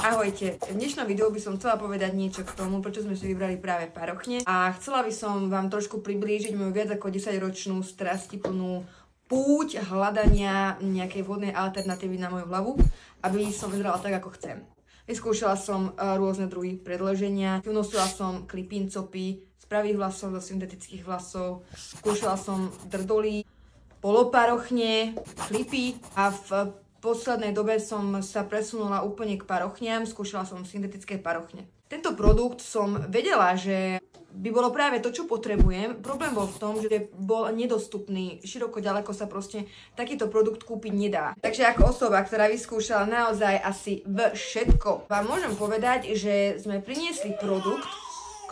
Ahojte, v dnešnom videu by som chcela povedať niečo k tomu, prečo sme si vybrali práve parochne a chcela by som vám trošku priblížiť moju viac ako 10-ročnú strastiplnú púť hľadania nejakej vhodnej alternatívy na moju hlavu, aby som vyzerala tak, ako chcem. Vyskúšala som rôzne druhy predĺženia, unosila som clip-in copy z pravých vlasov, zo syntetických vlasov, skúšala som drdoly, poloparochne, klipy a v poslednej dobe som sa presunula úplne k parochniam, skúšala som syntetické parochne. Tento produkt som vedela, že by bolo práve to, čo potrebujem. Problém bol v tom, že bol nedostupný. Široko ďaleko sa proste takýto produkt kúpiť nedá. Takže ako osoba, ktorá vyskúšala naozaj asi všetko, vám môžem povedať, že sme priniesli produkt,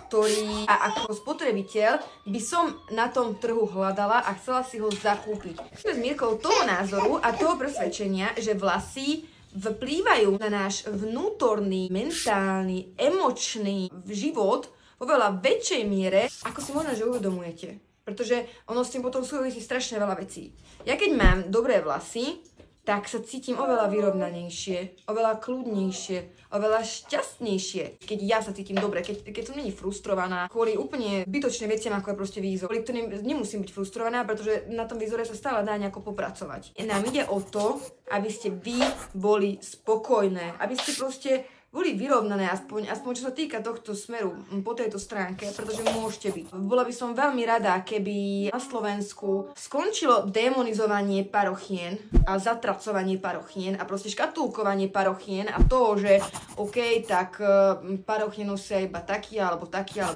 ktorý a ako spotrebiteľ by som na tom trhu hľadala a chcela si ho zakúpiť. Sme s Mírkou toho názoru a toho presvedčenia, že vlasy vplývajú na náš vnútorný, mentálny, emočný život vo veľa väčšej miere, ako si možno že uvedomujete. Pretože ono s tým potom súvisí strašne veľa vecí. Ja keď mám dobré vlasy, tak sa cítim oveľa vyrovnanejšie, oveľa kľudnejšie, oveľa šťastnejšie, keď ja sa cítim dobre, keď som není frustrovaná kvôli úplne zbytočným veciam, ako je proste výzor, kvôli ktorým nemusím byť frustrovaná, pretože na tom výzore sa stále dá nejako popracovať. Nám ide o to, aby ste vy boli spokojné, aby ste proste boli vyrovnané, aspoň čo sa týka tohto smeru po tejto stránke, pretože môžete byť. Bola by som veľmi rada, keby na Slovensku skončilo demonizovanie parochien a zatracovanie parochien a proste škatulkovanie parochien a to, že OK, tak parochne nosia iba taký, alebo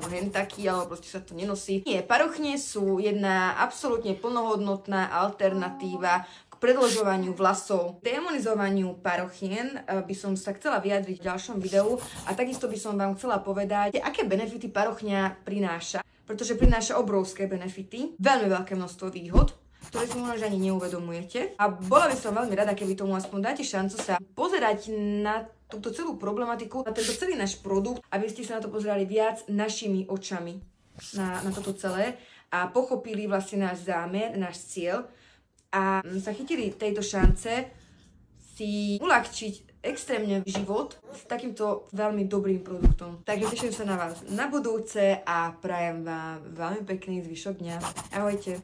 hen taký, alebo proste sa to nenosí. Nie, parochne sú jedna absolútne plnohodnotná alternatíva predĺžovaniu vlasov, demonizovaniu parochien by som sa chcela vyjadriť v ďalšom videu a takisto by som vám chcela povedať, aké benefity parochňa prináša, pretože prináša obrovské benefity, veľmi veľké množstvo výhod, ktoré si možno ani neuvedomujete. A bola by som veľmi rada, keby tomu aspoň dáte šancu sa pozerať na túto celú problematiku, na tento celý náš produkt, aby ste sa na to pozerali viac našimi očami, na toto celé a pochopili vlastne náš zámer, náš cieľ, a sa chytili tejto šance si uľahčiť extrémne život s takýmto veľmi dobrým produktom. Takže teším sa na vás na budúce a prajem vám veľmi pekný zvyšok dňa. Ahojte.